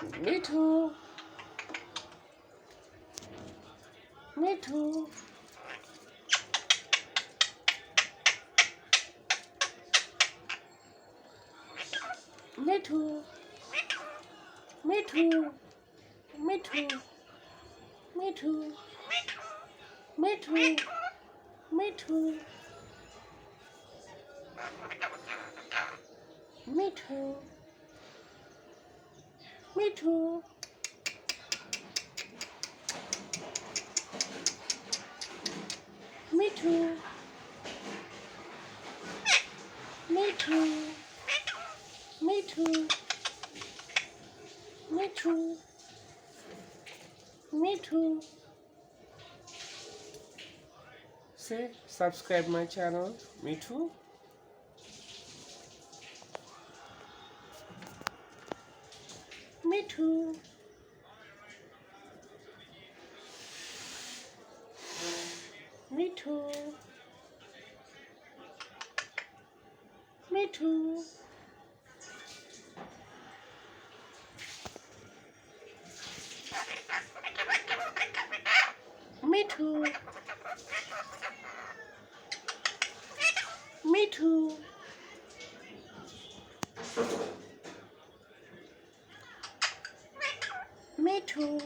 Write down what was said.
Me too. Me too. Me too. Me too. Me too. Me too. Me too. Me too. Me too. Me too. Me too. Me too. Me too. Me too. Me too. Say, subscribe my channel. Me too. Me too. Me too. Me too. Me too. Me too. Me too.